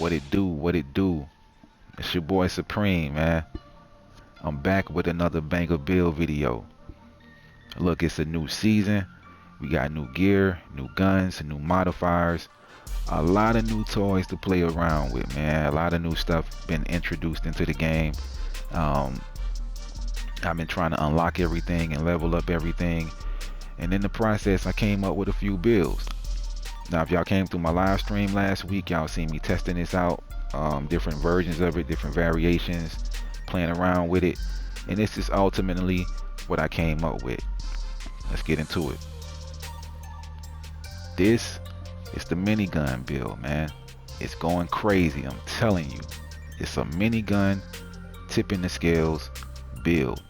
What it do? What it do? It's your boy Supreme, man. I'm back with another banger build video. Look, it's a new season. We got new gear, new guns, new modifiers, a lot of new toys to play around with, man. A lot of new stuff been introduced into the game. Um, I've been trying to unlock everything and level up everything. And in the process, I came up with a few builds. Now, if y'all came through my live stream last week, y'all seen me testing this out, different versions of it, different variations, playing around with it. And this is ultimately what I came up with. Let's get into it. This is the minigun build, man. It's going crazy, I'm telling you. It's a minigun tipping the scales build.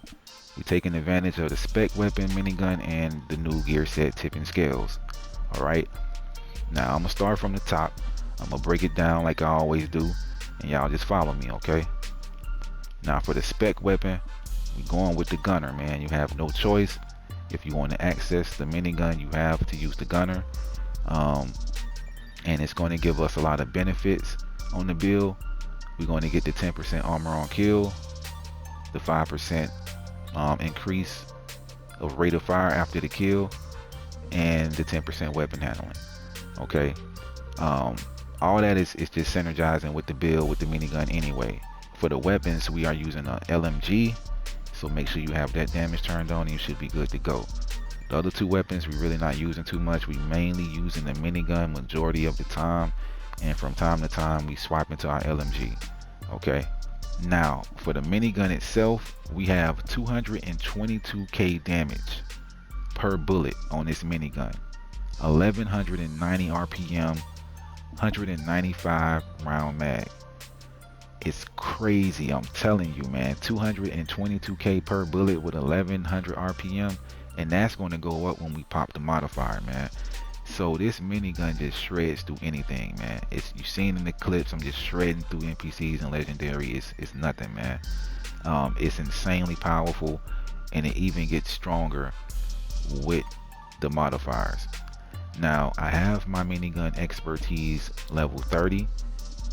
We're taking advantage of the spec weapon minigun and the new gear set tipping scales. Alright. Now I'm gonna start from the top. I'm gonna break it down like I always do, and y'all just follow me, okay? Now for the spec weapon, we're going with the gunner, man. You have no choice. If you want to access the minigun, you have to use the gunner. And it's going to give us a lot of benefits on the build. We're going to get the 10% armor on kill, the 5% increase of rate of fire after the kill, and the 10% weapon handling. Okay, all that is just synergizing with the build with the minigun anyway. For the weapons, we are using a LMG, so make sure you have that damage turned on and you should be good to go. The other two weapons we're really not using too much. We mainly using the minigun majority of the time, and from time to time we swap into our LMG. Okay, now for the minigun itself, we have 222k damage per bullet on this minigun, 1190 RPM, 195 round mag. It's crazy, I'm telling you, man. 222k per bullet with 1100 RPM, and that's going to go up when we pop the modifier, man. So this minigun just shreds through anything, man. You've seen in the clips, I'm just shredding through NPCs and legendary. It's nothing, man. It's insanely powerful, and it even gets stronger with the modifiers. Now I have my minigun expertise level 30.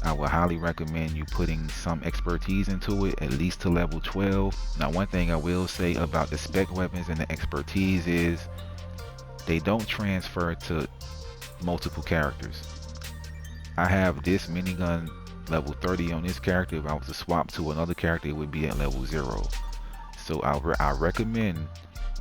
I would highly recommend you putting some expertise into it, at least to level 12. Now one thing I will say about the spec weapons and the expertise is they don't transfer to multiple characters. I have this minigun level 30 on this character. If I was to swap to another character, it would be at level 0. So I recommend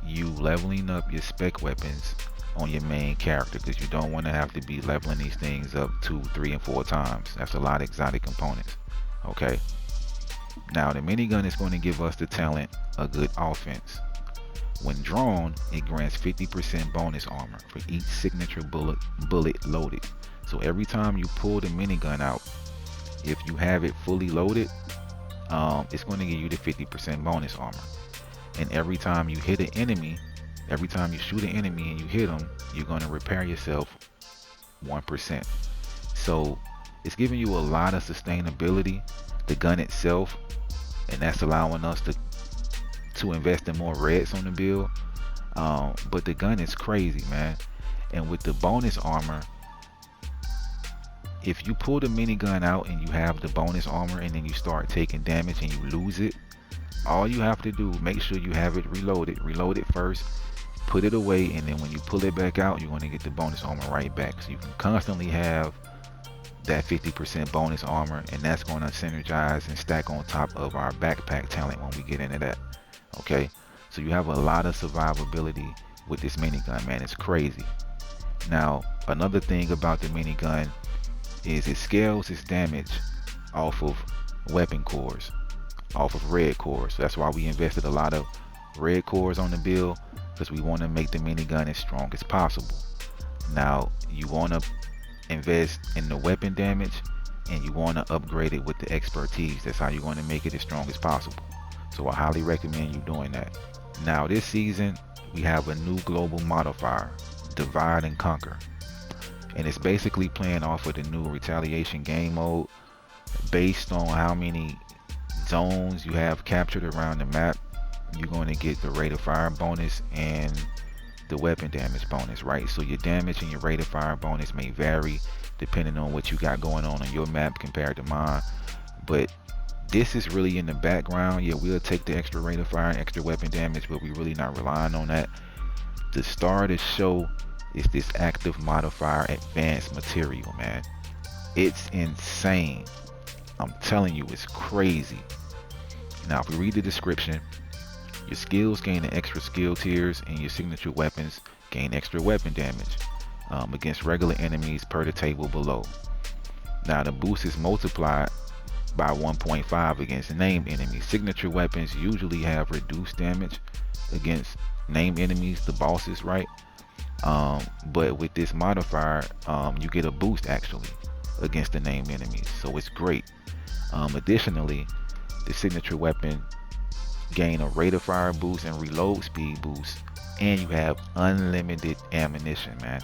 you leveling up your spec weapons on your main character, because you don't want to have to be leveling these things up 2, 3, and 4 times. That's a lot of exotic components. Okay, now the minigun is going to give us the talent a good offense. When drawn, it grants 50% bonus armor for each signature bullet loaded. So every time you pull the minigun out, if you have it fully loaded, it's going to give you the 50% bonus armor. And every time you hit an enemy, every time you shoot an enemy and you hit them, you're going to repair yourself 1%. So it's giving you a lot of sustainability, the gun itself, and that's allowing us to invest in more reds on the build. But the gun is crazy, man. And with the bonus armor, if you pull the minigun out and you have the bonus armor and then you start taking damage and you lose it, all you have to do, make sure you have it reloaded. Reload it first, put it away, and then when you pull it back out, you're going to get the bonus armor right back. So you can constantly have that 50% bonus armor, and that's going to synergize and stack on top of our backpack talent when we get into that. Okay, so you have a lot of survivability with this minigun, man. It's crazy. Now another thing about the minigun is it scales its damage off of weapon cores, off of red cores. So that's why we invested a lot of red cores on the build, because we want to make the minigun as strong as possible. Now you want to invest in the weapon damage, and you want to upgrade it with the expertise. That's how you're going to make it as strong as possible. So I highly recommend you doing that. Now this season we have a new global modifier, divide and conquer, and it's basically playing off of the new retaliation game mode. Based on how many zones you have captured around the map, you're going to get the rate of fire bonus and the weapon damage bonus, right? So your damage and your rate of fire bonus may vary depending on what you got going on your map compared to mine. But this is really in the background. Yeah, we'll take the extra rate of fire and extra weapon damage, but we're really not relying on that. The star of the show is this active modifier advanced material, man. It's insane. I'm telling you, it's crazy. Now, if we read the description, your skills gain an extra skill tiers, and your signature weapons gain extra weapon damage against regular enemies per the table below. Now, the boost is multiplied by 1.5 against named enemies. Signature weapons usually have reduced damage against named enemies, the bosses, right? But with this modifier, you get a boost actually against the named enemies, so it's great. Additionally, the signature weapon gain a rate of fire boost and reload speed boost, and you have unlimited ammunition, man.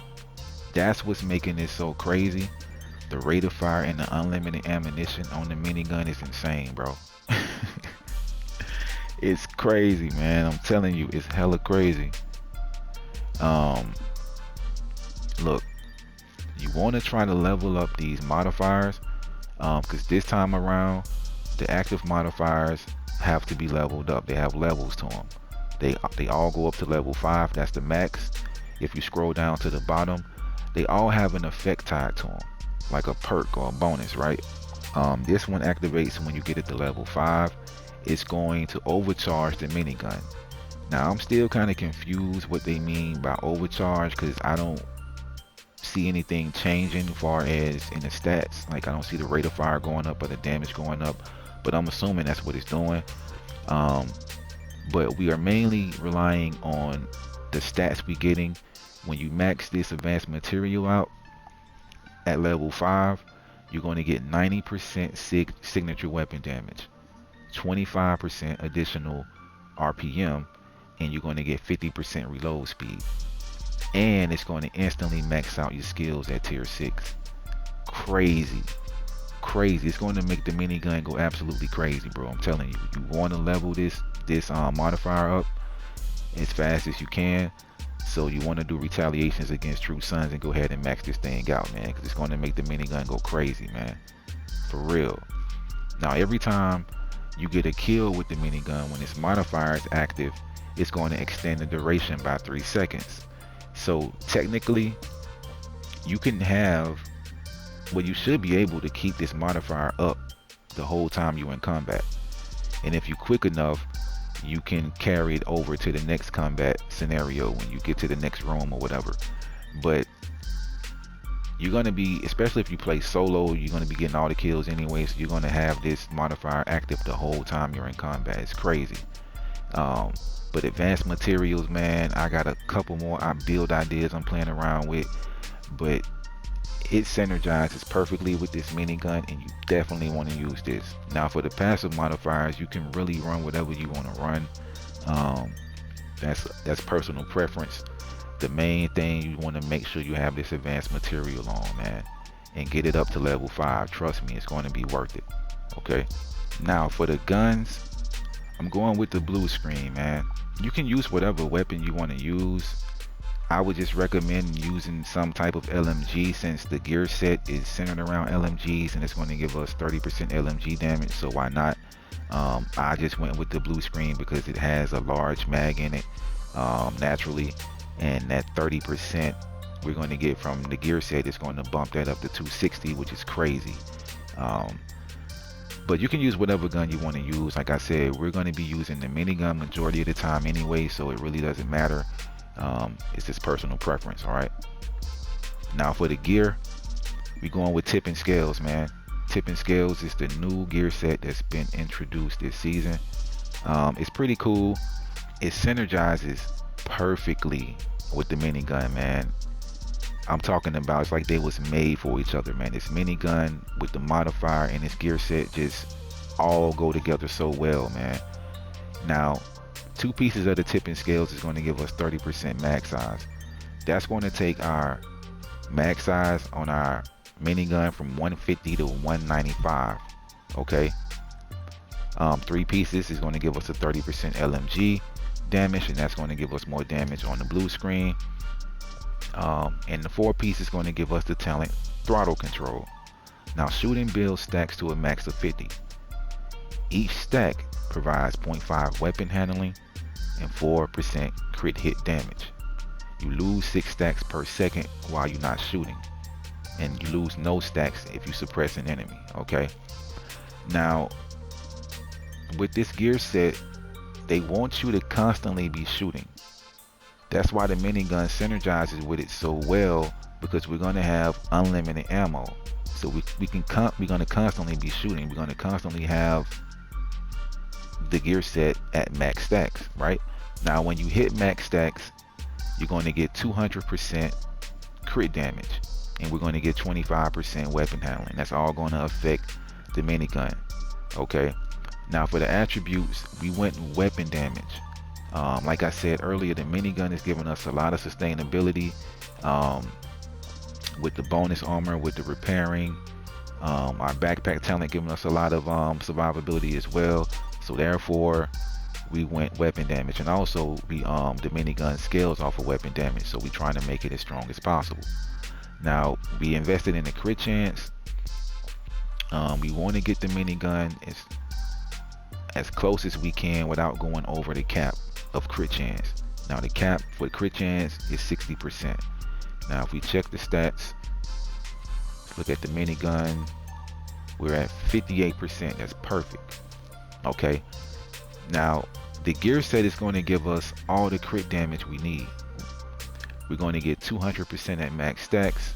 That's what's making this so crazy. The rate of fire and the unlimited ammunition on the minigun is insane, bro. It's crazy, man. I'm telling you, it's hella crazy. Look, you want to try to level up these modifiers, because this time around, the active modifiers have to be leveled up. They have levels to them. They all go up to level 5. That's the max. If you scroll down to the bottom, they all have an effect tied to them, like a perk or a bonus, right? This one activates when you get it to level 5. It's going to overcharge the minigun. Now, I'm still kind of confused what they mean by overcharge, because I don't see anything changing as far as in the stats. Like, I don't see the rate of fire going up or the damage going up, but I'm assuming that's what it's doing. But we are mainly relying on the stats we getting. When you max this advanced material out at level 5, you're going to get 90% signature weapon damage, 25% additional RPM, and you're going to get 50% reload speed. And it's going to instantly max out your skills at tier 6. Crazy. It's going to make the minigun go absolutely crazy, bro. I'm telling you, you want to level this modifier up as fast as you can. So you want to do retaliations against True Sons and go ahead and max this thing out, man, because it's going to make the minigun go crazy, man, for real. Now, every time you get a kill with the minigun, when its modifier is active, it's going to extend the duration by 3 seconds. So technically, you can have, well, you should be able to keep this modifier up the whole time you're in combat. And if you're quick enough, you can carry it over to the next combat scenario when you get to the next room or whatever. But you're going to be, especially if you play solo, you're going to be getting all the kills anyway, so you're going to have this modifier active the whole time you're in combat. It's crazy. But advanced materials, man, I got a couple more build ideas I'm playing around with, but it synergizes perfectly with this minigun, and you definitely want to use this. Now, for the passive modifiers, you can really run whatever you want to run. That's personal preference. The main thing, you want to make sure you have this advanced material on, man, and get it up to level 5. Trust me, it's going to be worth it. Okay, now for the guns, I'm going with the blue screen, man. You can use whatever weapon you want to use. I would just recommend using some type of LMG, since the gear set is centered around LMGs and it's going to give us 30% LMG damage, so why not? I just went with the blue screen because it has a large mag in it naturally, and that 30% we're going to get from the gear set is going to bump that up to 260, which is crazy. But you can use whatever gun you want to use. Like I said, we're going to be using the minigun majority of the time anyway, so it really doesn't matter. It's just personal preference. All right, now for the gear, we're going with tip and scales, man. Tip and scales is the new gear set that's been introduced this season. It's pretty cool. It synergizes perfectly with the minigun, man. I'm talking about, it's like they was made for each other, man. This minigun with the modifier and this gear set just all go together so well, man. Now, 2 pieces of the tip and scales is going to give us 30% mag size. That's going to take our mag size on our minigun from 150 to 195. Okay, 3 pieces is going to give us a 30% LMG. damage, and that's going to give us more damage on the blue screen. And the 4-piece is going to give us the talent throttle control. Now, shooting build stacks to a max of 50. Each stack provides 0.5 weapon handling and 4% crit hit damage. You lose 6 stacks per second while you're not shooting, and you lose no stacks if you suppress an enemy. Okay, now with this gear set, they want you to constantly be shooting. That's why the minigun synergizes with it so well, because we're going to have unlimited ammo. So we're going to constantly be shooting. We're going to constantly have the gear set at max stacks, right? Now when you hit max stacks, you're going to get 200% crit damage, and we're going to get 25% weapon handling. That's all going to affect the minigun. Okay, now for the attributes, we went weapon damage. Like I said earlier, the minigun is giving us a lot of sustainability, with the bonus armor, with the repairing, our backpack talent giving us a lot of survivability as well. So therefore we went weapon damage, and also the minigun scales off of weapon damage, so we're trying to make it as strong as possible. Now we invested in the crit chance. We want to get the minigun as close as we can without going over the cap of crit chance. Now the cap for crit chance is 60%. Now if we check the stats, let's look at the minigun. We're at 58%. That's perfect. Okay, now the gear set is going to give us all the crit damage we need. We're going to get 200% at max stacks.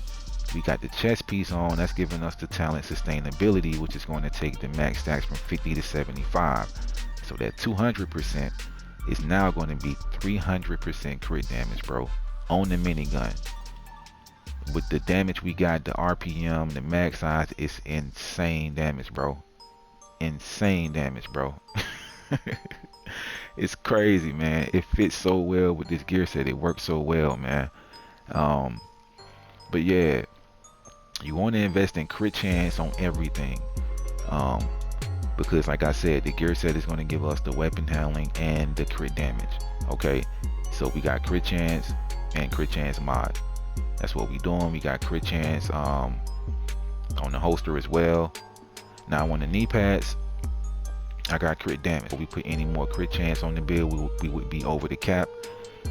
We got the chest piece on, that's giving us the talent sustainability, which is going to take the max stacks from 50 to 75. So that 200% is now going to be 300% crit damage, bro, on the minigun. With the damage we got, the RPM, the max size, it's insane damage, bro. Insane damage, bro. It's crazy, man. It fits so well with this gear set. It works so well, man. But yeah, you want to invest in crit chance on everything, because like I said, the gear set is going to give us the weapon handling and the crit damage. Okay, so we got crit chance and crit chance mod. That's what we doing. We got crit chance on the holster as well. Now on the knee pads, I got crit damage. If we put any more crit chance on the build, we would be over the cap,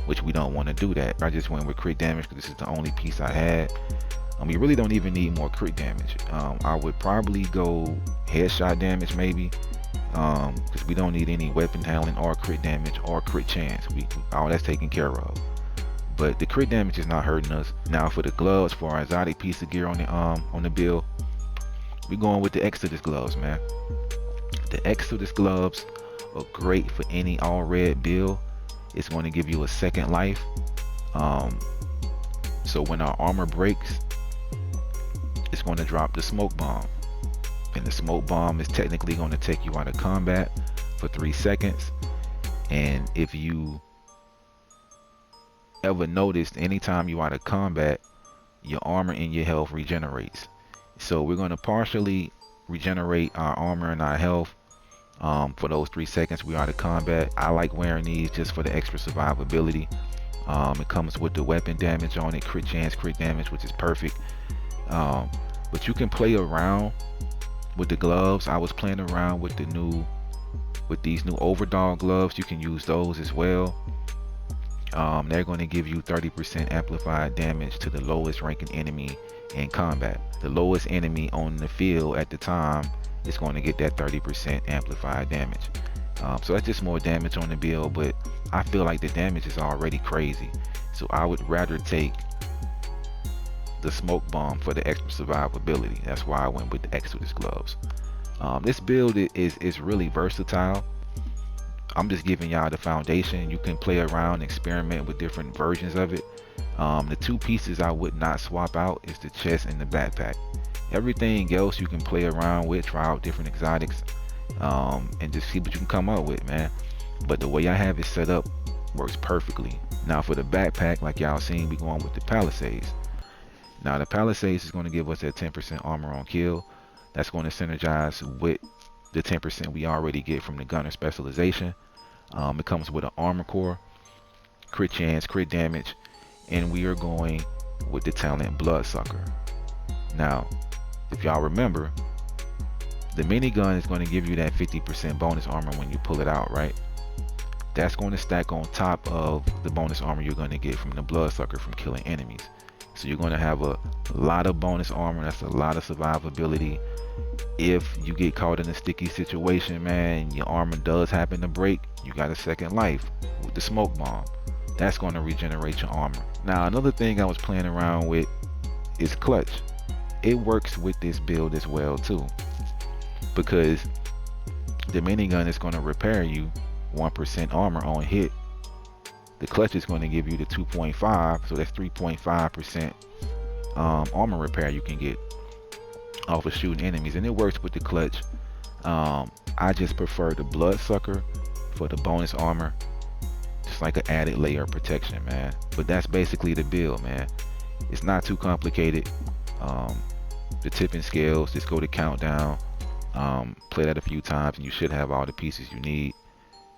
which we don't want to do that. I just went with crit damage because this is the only piece I had. We really don't even need more crit damage. I would probably go headshot damage maybe, because we don't need any weapon handling or crit damage or crit chance. All that's taken care of. But the crit damage is not hurting us. Now for the gloves, for our exotic piece of gear on the build, we're going with the Exodus gloves, man. The Exodus gloves are great for any all red build. It's going to give you a second life. So when our armor breaks, it's going to drop the smoke bomb, and the smoke bomb is technically going to take you out of combat for 3 seconds. And if you ever noticed, anytime you out of combat, your armor and your health regenerates. So we're going to partially regenerate our armor and our health for those 3 seconds we are out of combat. I like wearing these just for the extra survivability. It comes with the weapon damage on it, crit chance, crit damage, which is perfect. But you can play around with the gloves. I was playing around with these new overdog gloves. You can use those as well. They're going to give you 30% amplified damage to the lowest ranking enemy in combat. The lowest enemy on the field at the time is going to get that 30% amplified damage. So that's just more damage on the build, but I feel like the damage is already crazy. So I would rather take the smoke bomb for the extra survivability. That's why I went with the Exodus gloves. This build is really versatile. I'm just giving y'all the foundation. You can play around, experiment with different versions of it. The 2 pieces I would not swap out is the chest and the backpack. Everything else you can play around with, try out different exotics, and just see what you can come up with, man. But the way I have it set up works perfectly. Now for the backpack, like y'all seen, we going with the Palisades. Now the Palisades is going to give us that 10% armor on kill. That's going to synergize with the 10% we already get from the gunner specialization. It comes with an armor core, crit chance, crit damage, and we are going with the talent Bloodsucker. Now, if y'all remember, the minigun is going to give you that 50% bonus armor when you pull it out, right? That's going to stack on top of the bonus armor you're going to get from the Bloodsucker from killing enemies. So you're going to have a lot of bonus armor. That's a lot of survivability. If you get caught in a sticky situation, man, and your armor does happen to break, you got a second life with the smoke bomb. That's going to regenerate your armor. Now, another thing I was playing around with is clutch. It works with this build as well too, because the minigun is going to repair you 1% armor on hit. The clutch is going to give you the 2.5, so that's 3.5% armor repair you can get off of shooting enemies, and it works with the clutch. I just prefer the Bloodsucker for the bonus armor, just like an added layer of protection, man. But that's basically the build, man. It's not too complicated. The tipping scales, just go to countdown, play that a few times, and you should have all the pieces you need.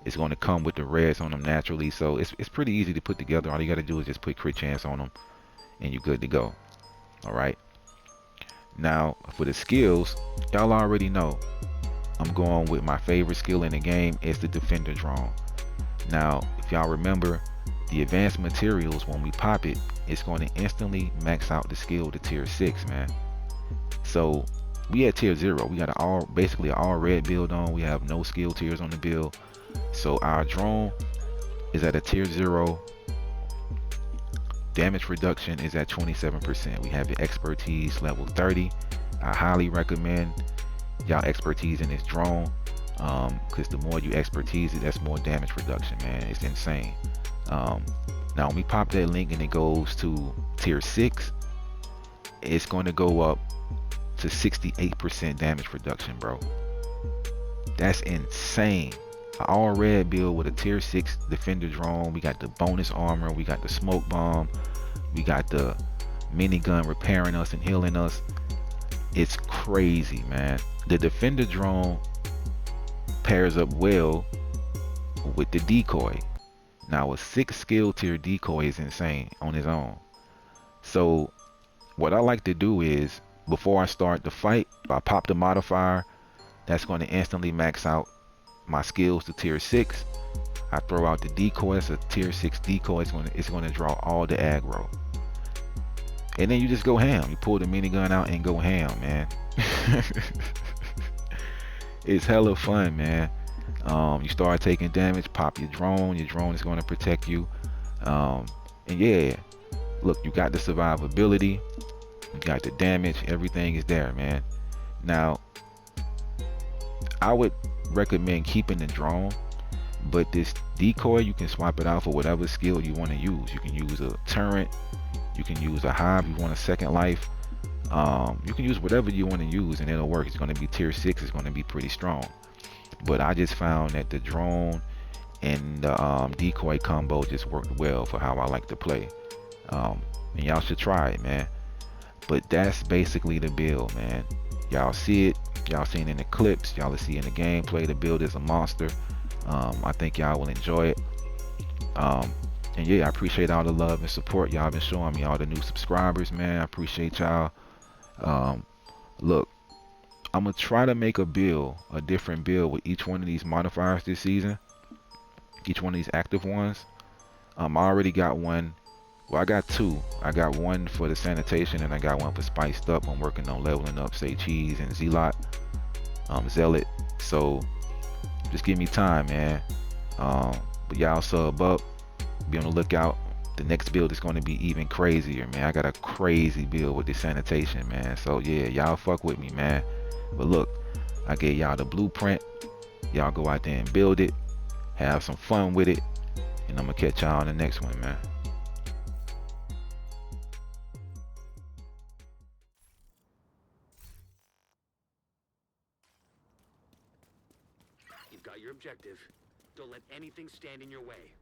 It's going to come with the reds on them naturally, so it's pretty easy to put together. All you got to do is just put crit chance on them, and you're good to go. All right. Now for the skills, y'all already know I'm going with my favorite skill in the game. It's the Defender drone. Now, if y'all remember, the advanced materials, when we pop it, it's going to instantly max out the skill to tier 6, man. So we at tier 0. We got basically an all red build on. We have no skill tiers on the build. So our drone is at a tier 0. Damage reduction is at 27%. We have the expertise level 30. I highly recommend y'all expertise in this drone, because the more you expertise it, that's more damage reduction, man. It's insane. Now when we pop that link and it goes to tier 6, it's going to go up to 68% damage reduction, bro. That's insane. An all red build with a tier 6 Defender drone. We got the bonus armor, we got the smoke bomb, we got the minigun repairing us and healing us. It's crazy, man. The Defender drone pairs up well with the decoy. Now a 6 skill tier decoy is insane on his own. So what I like to do is, before I start the fight, I pop the modifier. That's going to instantly max out my skills to tier 6. I throw out the decoy. It's a tier 6 decoy. It's going to draw all the aggro, and then you just go ham. You pull the minigun out and go ham, man. It's hella fun, man. You start taking damage, pop your drone is going to protect you. And yeah, look, you got the survivability, you got the damage, everything is there, man. Now I would recommend keeping the drone, but this decoy, you can swap it out for whatever skill you want to use. You can use a turret, you can use a hive, you want a second life. You can use whatever you want to use and it'll work. It's going to be tier 6. It's going to be pretty strong. But I just found that the drone and the decoy combo just worked well for how I like to play. And y'all should try it, man. But that's basically the build, man. Y'all see it, y'all seen in the clips, y'all will see in the gameplay. The build is a monster. I think y'all will enjoy it. And yeah, I appreciate all the love and support y'all been showing me, all the new subscribers, man. I appreciate y'all. Look, I'm gonna try to make a different build with each one of these modifiers this season, each one of these active ones. I already got one. Well, I got 2. I got one for the sanitation and I got one for spiced up. I'm working on leveling up, say, cheese and zealot. So just give me time, man. But y'all sub up, be on the lookout. The next build is going to be even crazier, man. I got a crazy build with the sanitation, man. So yeah, y'all fuck with me, man. But look, I gave y'all the blueprint. Y'all go out there and build it, have some fun with it, and I'm gonna catch y'all on the next one, man. You've got your objective. Don't let anything stand in your way.